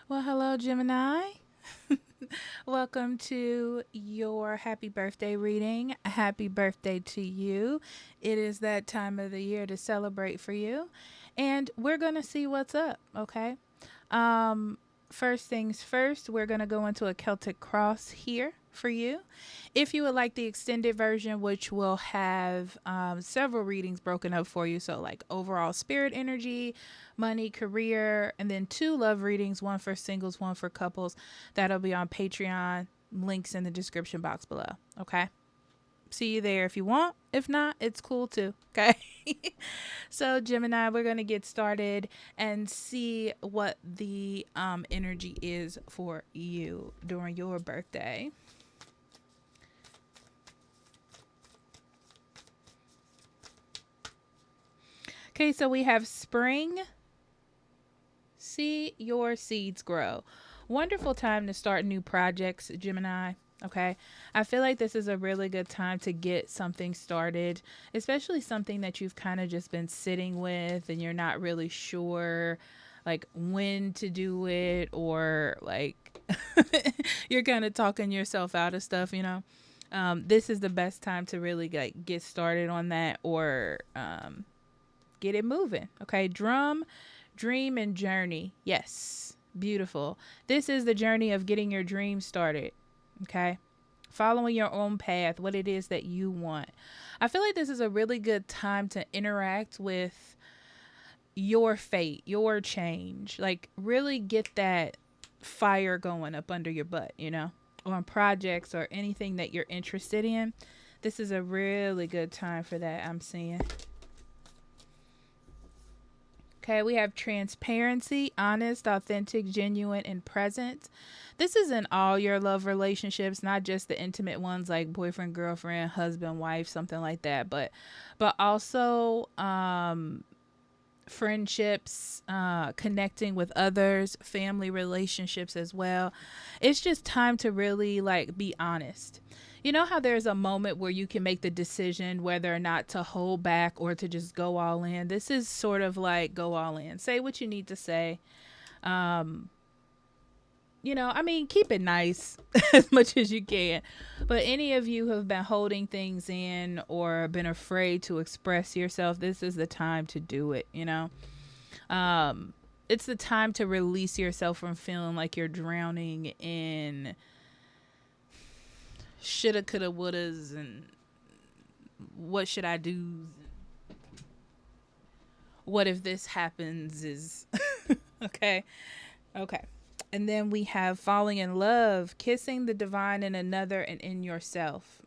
Well, hello, Gemini. Welcome to your happy birthday reading. Happy birthday to you. It is that time of the year to celebrate for you. And we're going to see what's up, okay? Um, First things first, we're going to go into a Celtic cross here for you. If you would like the extended version, which will have several readings broken up for you, so like overall spirit energy, money, career, and then two love readings, one for singles, one for couples. That'll be on Patreon. Links in the description box below. Okay. See you there if you want. If not, it's cool too. Okay. So, Gemini, we're going to get started and see what the energy is for you during your birthday. Okay, so we have spring. See your seeds grow. Wonderful time to start new projects, Gemini. Okay. I feel like this is a really good time to get something started, especially something that you've kind of just been sitting with and you're not really sure like when to do it, or like you're kind of talking yourself out of stuff, you know. This is the best time to really like get started on that, or get it moving. Okay. Drum, dream, and journey. Yes. Beautiful. This is the journey of getting your dream started. Okay. Following your own path, what it is that you want. I feel like this is a really good time to interact with your fate, your change. Like, really get that fire going up under your butt, you know, on projects or anything that you're interested in. This is a really good time for that, I'm seeing. Okay, we have transparency, honest, authentic, genuine, and present. This is in all your love relationships, not just the intimate ones like boyfriend, girlfriend, husband, wife, something like that, but also friendships, connecting with others, family relationships as well. It's just time to really like be honest. You know how there's a moment where you can make the decision whether or not to hold back or to just go all in. This is sort of like go all in. Say what you need to say. Um, I mean, keep it nice as much as you can. But any of you who have been holding things in or been afraid to express yourself, this is the time to do it, you know? It's the time to release yourself from feeling like you're drowning in shoulda, coulda, wouldas, and what should I do? What if this happens? Is okay. Okay. And then we have falling in love, kissing the divine in another and in yourself.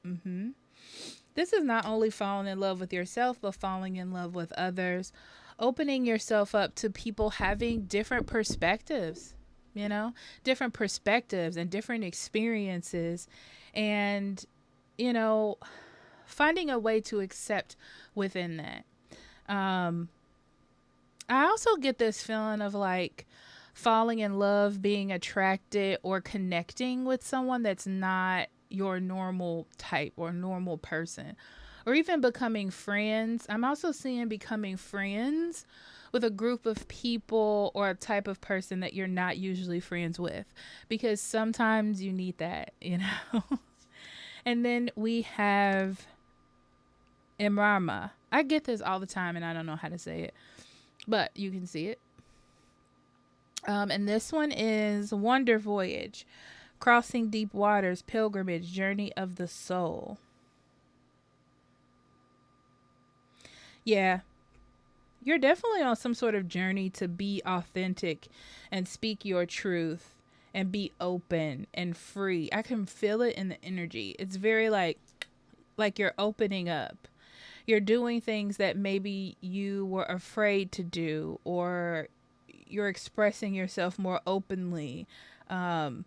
This is not only falling in love with yourself, but falling in love with others, opening yourself up to people having different perspectives, you know, different perspectives and different experiences. And, you know, finding a way to accept within that. Um, I also get this feeling of like falling in love, being attracted, or connecting with someone that's not your normal type or normal person, or even becoming friends. I'm also seeing becoming friends with a group of people or a type of person that you're not usually friends with, because sometimes you need that, you know. And then we have Imrama. I get this all the time and I don't know how to say it, but you can see it. And this one is Wonder Voyage, Crossing Deep Waters, Pilgrimage, Journey of the Soul. Yeah, you're definitely on some sort of journey to be authentic and speak your truth and be open and free. I can feel it in the energy. It's very like you're opening up. You're doing things that maybe you were afraid to do, or you're expressing yourself more openly, um,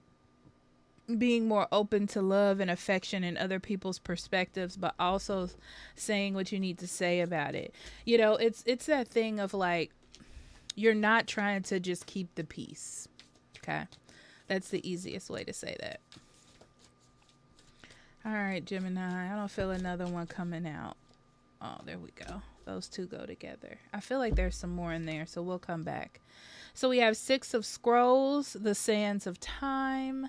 being more open to love and affection and other people's perspectives, but also saying what you need to say about it. You know, it's that thing of like you're not trying to just keep the peace. Okay, that's the easiest way to say that. All right, Gemini. I don't feel another one coming out. Oh, there we go. Those two go together. I feel like there's some more in there, so we'll come back. So we have Six of Scrolls, the Sands of Time.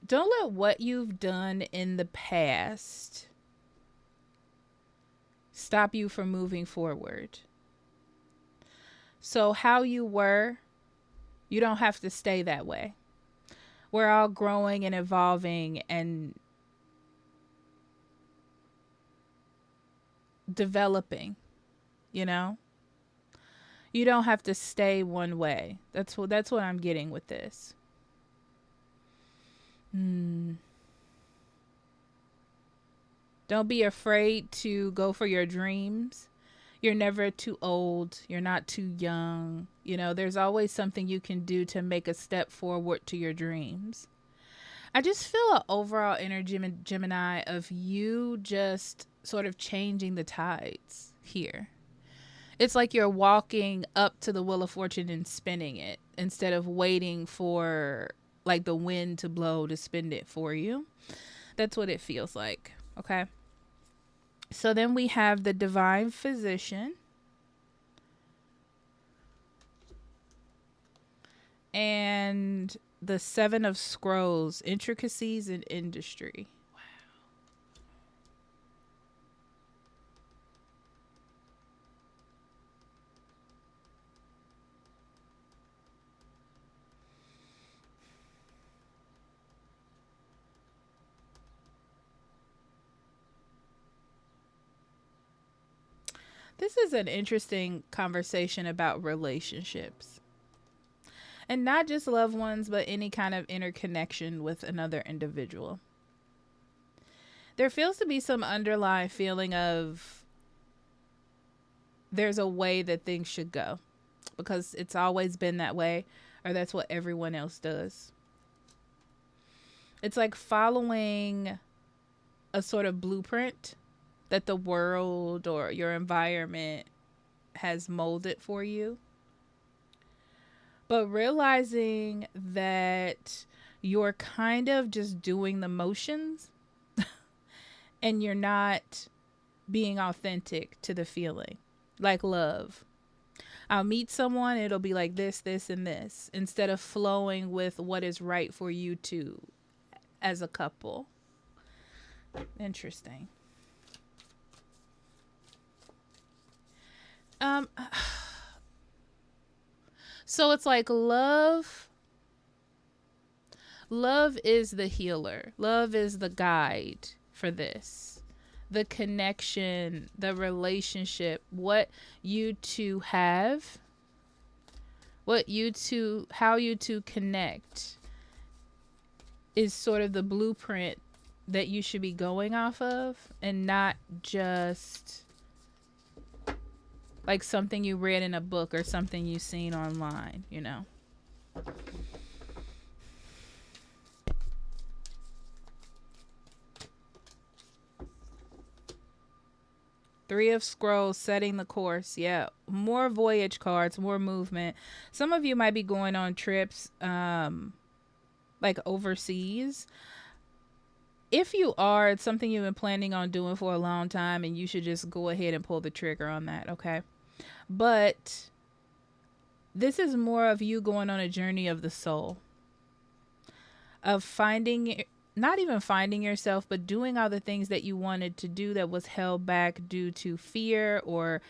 Don't let what you've done in the past stop you from moving forward. So how you were, you don't have to stay that way. We're all growing and evolving and developing, you know? You don't have to stay one way. That's what I'm getting with this. Don't be afraid to go for your dreams. You're never too old. You're not too young. You know, there's always something you can do to make a step forward to your dreams. I just feel an overall energy, Gemini, of you just sort of changing the tides here. It's like you're walking up to the Wheel of Fortune and spinning it instead of waiting for like the wind to blow to spin it for you. That's what it feels like. Okay. So then we have the Divine Physician. And the Seven of Scrolls, Intricacies in Industry. This is an interesting conversation about relationships. And not just loved ones, but any kind of interconnection with another individual. There feels to be some underlying feeling of there's a way that things should go because it's always been that way, or that's what everyone else does. It's like following a sort of blueprint that the world or your environment has molded for you. But realizing that you're kind of just doing the motions and you're not being authentic to the feeling. Like love. I'll meet someone, it'll be like this, this, and this, instead of flowing with what is right for you two as a couple. Interesting. So it's like love is the healer. Love is the guide for this. The connection, the relationship, what you two have, how you two connect is sort of the blueprint that you should be going off of, and not just like something you read in a book or something you've seen online, you know. Three of Scrolls, setting the course. Yeah, more voyage cards, more movement. Some of you might be going on trips like overseas. If you are, it's something you've been planning on doing for a long time, and you should just go ahead and pull the trigger on that, okay? But this is more of you going on a journey of the soul, of finding, not even finding yourself, but doing all the things that you wanted to do that was held back due to fear or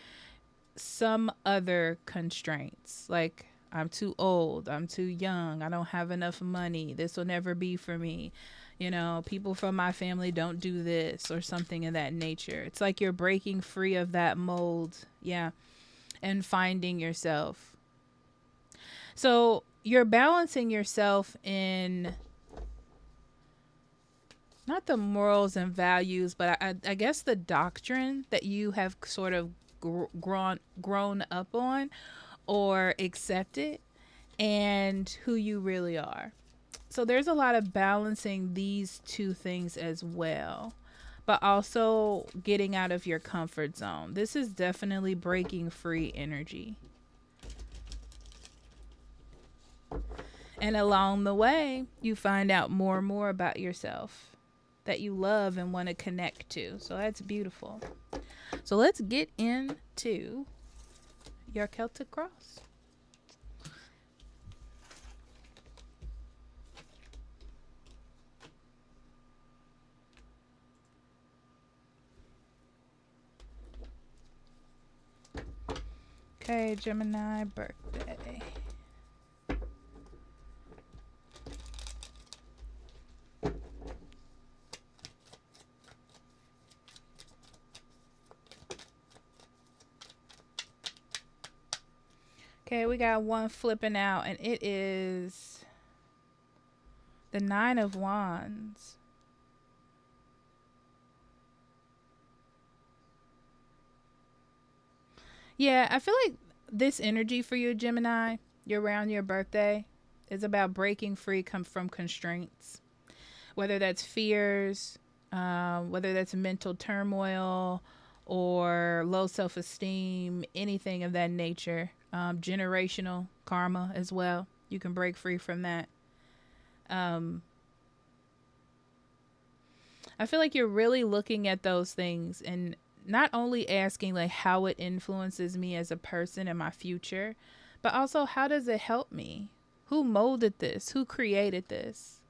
some other constraints. Like, I'm too old, I'm too young, I don't have enough money, this will never be for me. You know, people from my family don't do this, or something of that nature. It's like you're breaking free of that mold. Yeah. And finding yourself. So you're balancing yourself in not the morals and values, but I guess the doctrine that you have sort of grown up on or accepted, and who you really are. So there's a lot of balancing these two things as well, but also getting out of your comfort zone. This is definitely breaking free energy. And along the way, you find out more and more about yourself that you love and want to connect to. So that's beautiful. So let's get into your Celtic cross. Okay, Gemini birthday. Okay, we got one flipping out, and it is the Nine of Wands. Yeah, I feel like this energy for you, Gemini, you're around your birthday, is about breaking free from constraints, whether that's fears, whether that's mental turmoil or low self esteem, anything of that nature. Generational karma as well. You can break free from that. Um, I feel like you're really looking at those things and not only asking like how it influences me as a person in my future, but also how does it help me? Who molded this? Who created this?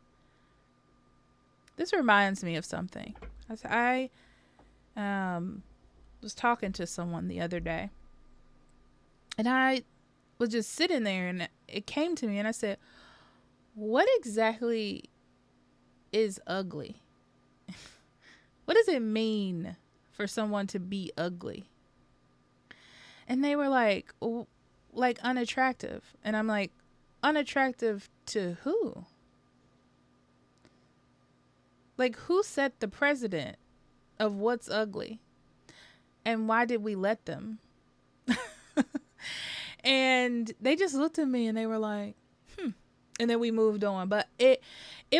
This reminds me of something. I was talking to someone the other day, and I was just sitting there, and it came to me, and I said, what exactly is ugly? What does it mean for someone to be ugly? And they were like unattractive. And I'm like, unattractive to who? Like, who set the precedent of what's ugly? And why did we let them? And they just looked at me and they were like, and then we moved on. But it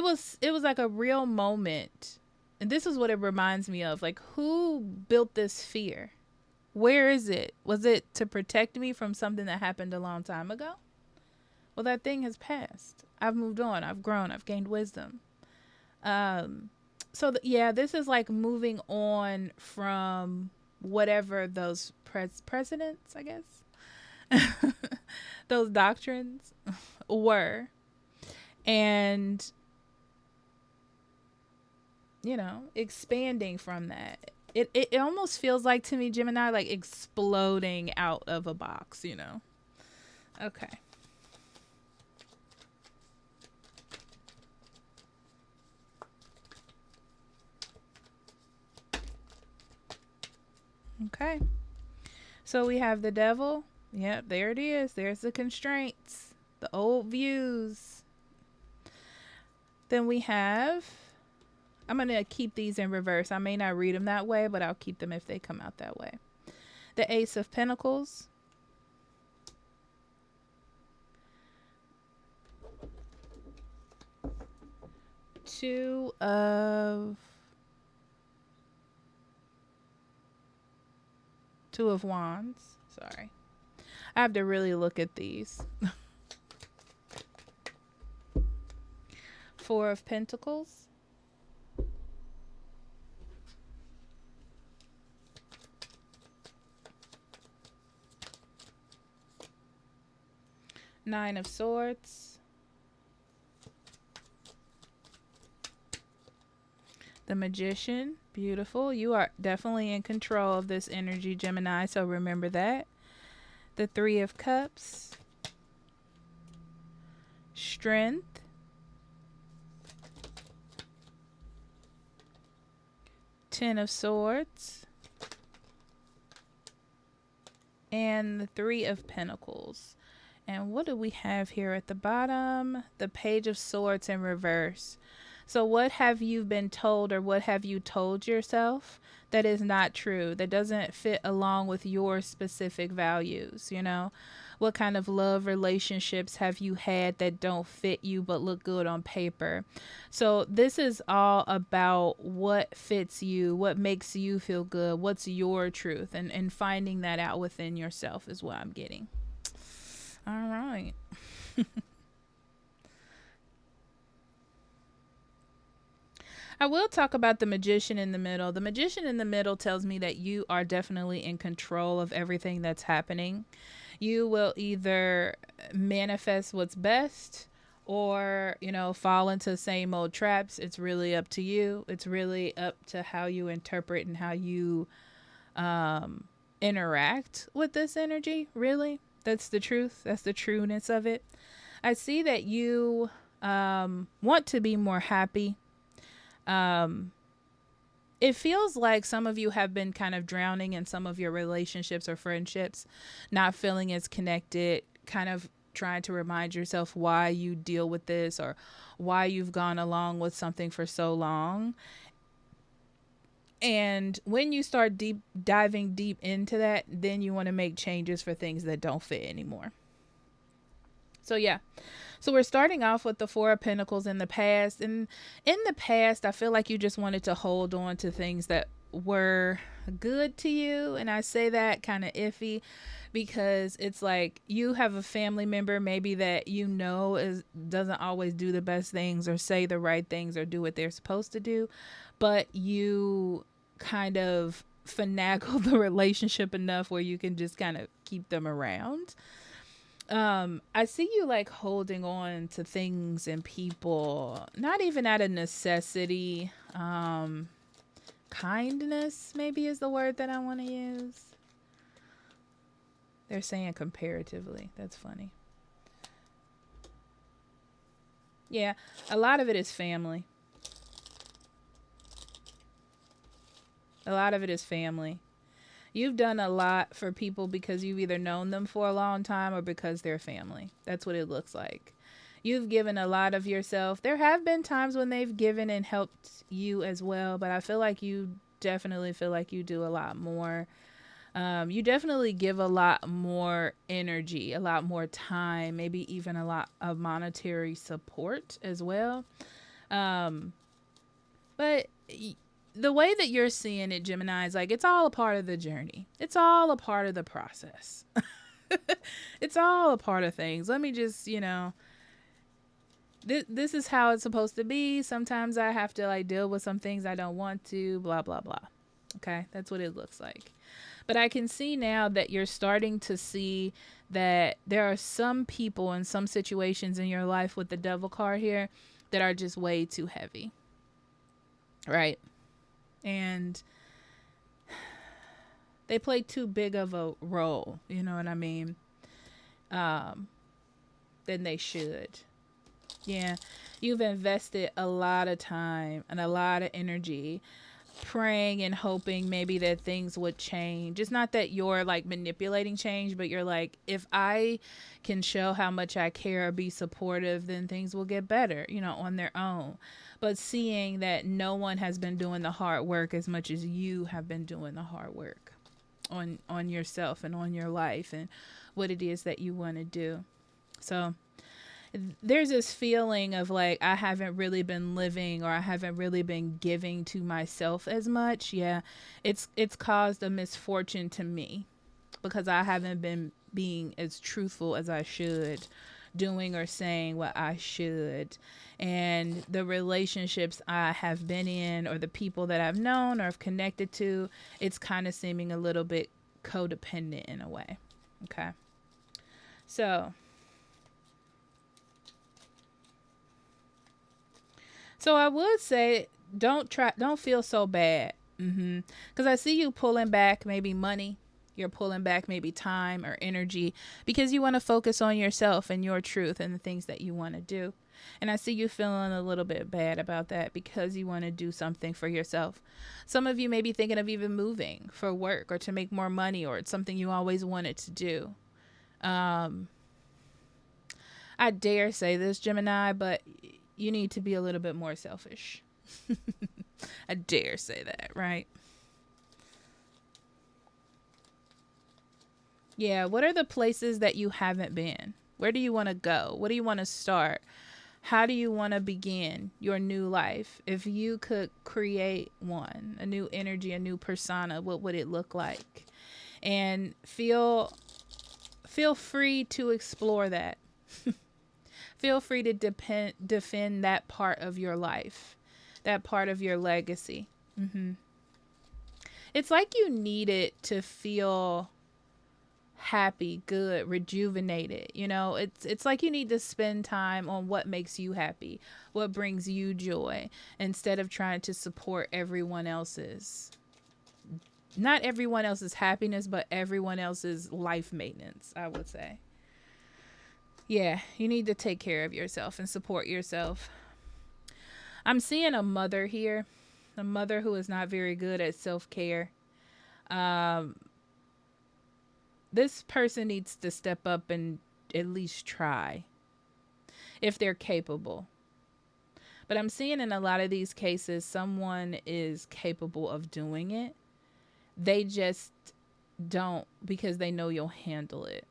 was like a real moment. And this is what it reminds me of. Like, who built this fear? Where is it? Was it to protect me from something that happened a long time ago? Well, that thing has passed. I've moved on. I've grown. I've gained wisdom. Yeah, this is like moving on from whatever those precedents, I guess, those doctrines were. And, expanding from that. It almost feels like to me, Gemini, like exploding out of a box, Okay. Okay. So we have the devil. Yep, there it is. There's the constraints, the old views. Then we have, I'm going to keep these in reverse. I may not read them that way, but I'll keep them if they come out that way. The Ace of Pentacles. Two of Wands. Sorry. I have to really look at these. Four of Pentacles. Nine of Swords. The Magician. Beautiful. You are definitely in control of this energy, Gemini, so remember that. The Three of Cups. Strength. Ten of Swords. And the Three of Pentacles. And what do we have here at the bottom? The Page of Swords in reverse. So what have you been told, or what have you told yourself that is not true, that doesn't fit along with your specific values? What kind of love relationships have you had that don't fit you but look good on paper? So this is all about what fits you, what makes you feel good, what's your truth, and finding that out within yourself is what I'm getting. All right. I will talk about the magician in the middle. The magician in the middle tells me that you are definitely in control of everything that's happening. You will either manifest what's best or, fall into the same old traps. It's really up to you. It's really up to how you interpret and how you interact with this energy, really. That's the truth. That's the trueness of it. I see that you want to be more happy. It feels like some of you have been kind of drowning in some of your relationships or friendships, not feeling as connected, kind of trying to remind yourself why you deal with this or why you've gone along with something for so long. And when you start diving deep into that, then you want to make changes for things that don't fit anymore. So yeah. So we're starting off with the Four of Pentacles in the past. And in the past, I feel like you just wanted to hold on to things that were good to you. And I say that kind of iffy because it's like you have a family member maybe that doesn't always do the best things or say the right things or do what they're supposed to do, but you kind of finagle the relationship enough where you can just kind of keep them around. I see you like holding on to things and people, not even out of necessity. Kindness maybe is the word that I want to use. They're saying comparatively. That's funny. Yeah, a lot of it is family. A lot of it is family. You've done a lot for people because you've either known them for a long time or because they're family. That's what it looks like. You've given a lot of yourself. There have been times when they've given and helped you as well, but I feel like you definitely feel like you do a lot more. You definitely give a lot more energy, a lot more time, maybe even a lot of monetary support as well. But the way that you're seeing it, Gemini, is like it's all a part of the journey. It's all a part of the process. It's all a part of things. Let me just, this is how it's supposed to be. Sometimes I have to like deal with some things I don't want to, blah, blah, blah. Okay, that's what it looks like. But I can see now that you're starting to see that there are some people in some situations in your life with the devil card here that are just way too heavy. Right? And they play too big of a role, you know what I mean? Than they should. Yeah, you've invested a lot of time and a lot of energy praying and hoping maybe that things would change. It's not that you're like manipulating change, but you're like, if I can show how much I care or be supportive, then things will get better, on their own. But seeing that no one has been doing the hard work as much as you have been doing the hard work on yourself and on your life and what it is that you want to do. So there's this feeling of like I haven't really been living or I haven't really been giving to myself as much. Yeah, it's caused a misfortune to me because I haven't been being as truthful as I should, doing or saying what I should. And the relationships I have been in or the people that I've known or have connected to, it's kind of seeming a little bit codependent in a way. Okay. So I would say don't feel so bad. Because I see you pulling back maybe money. You're pulling back maybe time or energy because you want to focus on yourself and your truth and the things that you want to do. And I see you feeling a little bit bad about that because you want to do something for yourself. Some of you may be thinking of even moving for work or to make more money, or it's something you always wanted to do. I dare say this, Gemini, but you need to be a little bit more selfish. I dare say that, right? Yeah, what are the places that you haven't been? Where do you want to go? What do you want to start? How do you want to begin your new life? If you could create a new energy, a new persona, what would it look like? And feel free to explore that. Feel free to defend that part of your life that part of your legacy. It's like you need it to feel happy, good, rejuvenated. It's like you need to spend time on what makes you happy, what brings you joy, instead of trying to support everyone else's, not everyone else's happiness, but everyone else's life maintenance, I would say. Yeah, you need to take care of yourself and support yourself. I'm seeing a mother here, a mother who is not very good at self-care. Um, this person needs to step up and at least try if they're capable. But I'm seeing in a lot of these cases, someone is capable of doing it. They just don't, because they know you'll handle it.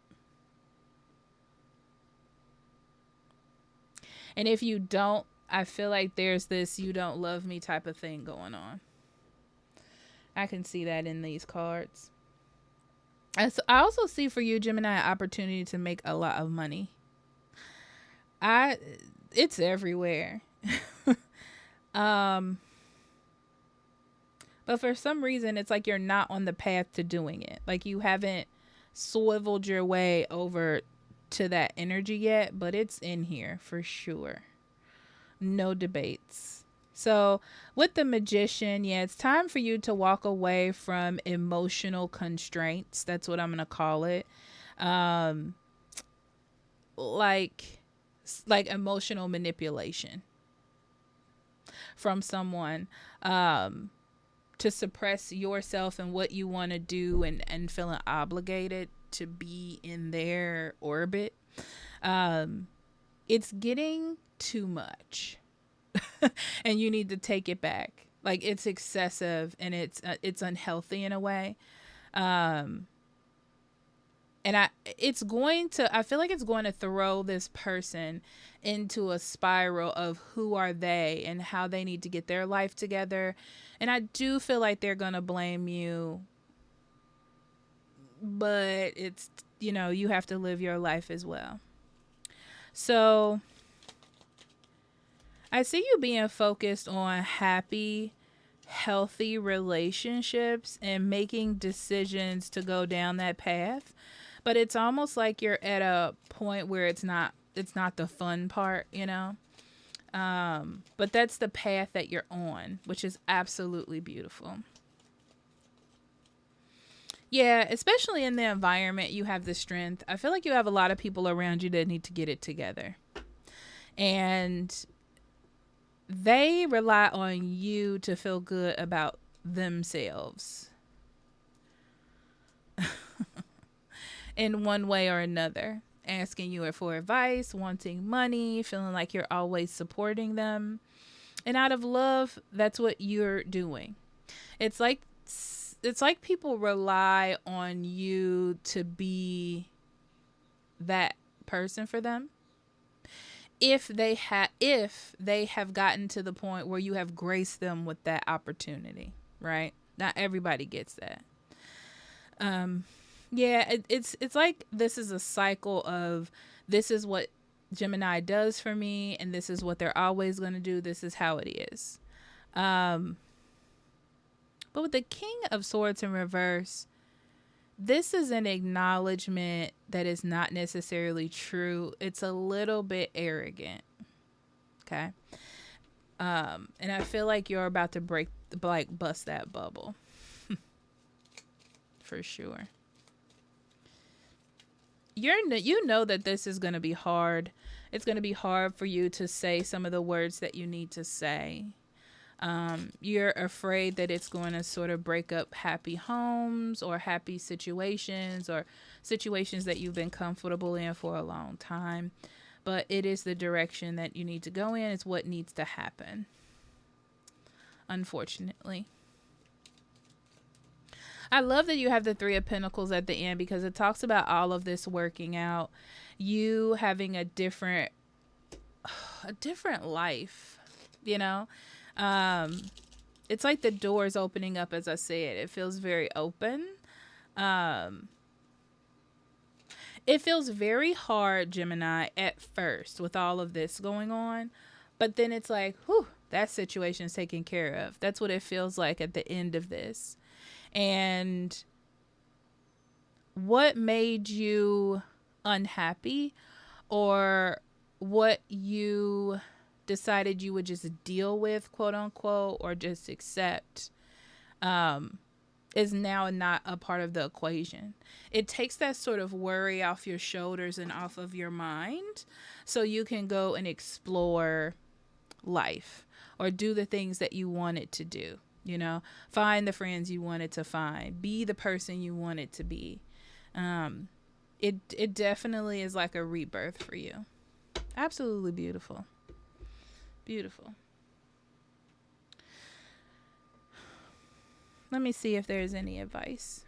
And if you don't, I feel like there's this "you don't love me" type of thing going on. I can see that in these cards. I also see for you, Gemini, an opportunity to make a lot of money. It's everywhere. um, but for some reason, it's like you're not on the path to doing it. Like you haven't swiveled your way over to that energy yet, but it's in here for sure. No debates. So with the Magician, yeah, it's time for you to walk away from emotional constraints. That's what I'm going to call it. Um, like emotional manipulation from someone, to suppress yourself and what you want to do, and feeling obligated to be in their orbit. It's getting too much. And you need to take it back. Like it's excessive, and it's unhealthy in a way. And I feel like it's going to throw this person into a spiral of who are they and how they need to get their life together. And I do feel like they're going to blame you, but it's, you have to live your life as well. So I see you being focused on happy, healthy relationships and making decisions to go down that path. But it's almost like you're at a point where it's not the fun part. But that's the path that you're on, which is absolutely beautiful. Yeah, especially in the environment, you have the strength. I feel like you have a lot of people around you that need to get it together. And they rely on you to feel good about themselves in one way or another, asking you for advice, wanting money, feeling like you're always supporting them. And out of love, that's what you're doing. It's like people rely on you to be that person for them. If they have gotten to the point where you have graced them with that opportunity, right? Not everybody gets that. Yeah, it's like this is a cycle of, this is what Gemini does for me, and this is what they're always going to do. This is how it is. But with the King of Swords in reverse, this is an acknowledgement that is not necessarily true. It's a little bit arrogant. Okay. And I feel like you're about to bust that bubble. For sure. You know that this is going to be hard. It's going to be hard for you to say some of the words that you need to say. You're afraid that it's going to sort of break up happy homes or happy situations or situations that you've been comfortable in for a long time. But it is the direction that you need to go in. It's what needs to happen, unfortunately. I love that you have the Three of Pentacles at the end, because it talks about all of this working out. You having a different life, it's like the door's opening up, as I said. It feels very open. It feels very hard, Gemini, at first with all of this going on. But then it's like, whew, That situation is taken care of. That's what it feels like at the end of this. And what made you unhappy, or what you decided you would just deal with, quote unquote, or just accept, is now not a part of the equation. It takes that sort of worry off your shoulders and off of your mind, so you can go and explore life or do the things that you wanted to do. You know, find the friends you wanted to find, be the person you wanted to be. It definitely is like a rebirth for you. Absolutely beautiful. Beautiful. Let me see if there's any advice.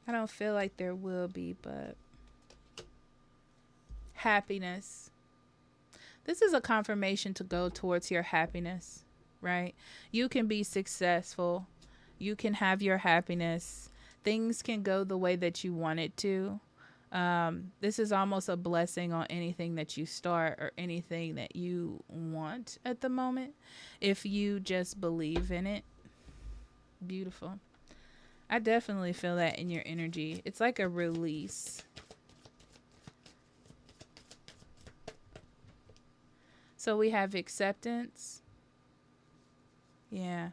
I don't feel like there will be, but happiness. This is a confirmation to go towards your happiness, right? You can be successful. You can have your happiness. Things can go the way that you want it to. This is almost a blessing on anything that you start or anything that you want at the moment, if you just believe in it. Beautiful. I definitely feel that in your energy. It's like a release. So we have acceptance. Yeah.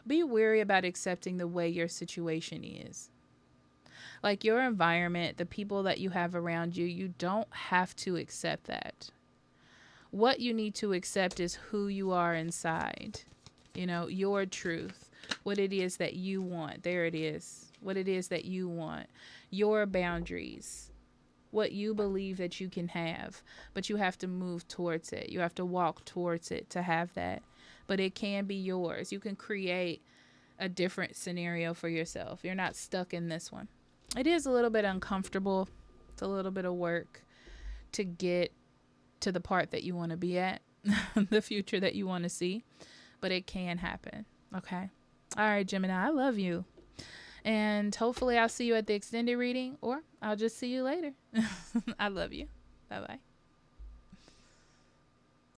Be wary about accepting the way your situation is. Like your environment, the people that you have around you, you don't have to accept that. What you need to accept is who you are inside. You know, your truth, what it is that you want. There it is. What it is that you want. Your boundaries, what you believe that you can have, but you have to move towards it. You have to walk towards it to have that. But it can be yours. You can create a different scenario for yourself. You're not stuck in this one. It is a little bit uncomfortable. It's a little bit of work to get to the part that you want to be at, the future that you want to see, but it can happen. Okay. All right, Gemini, I love you. And hopefully I'll see you at the extended reading, or I'll just see you later. I love you. Bye-bye.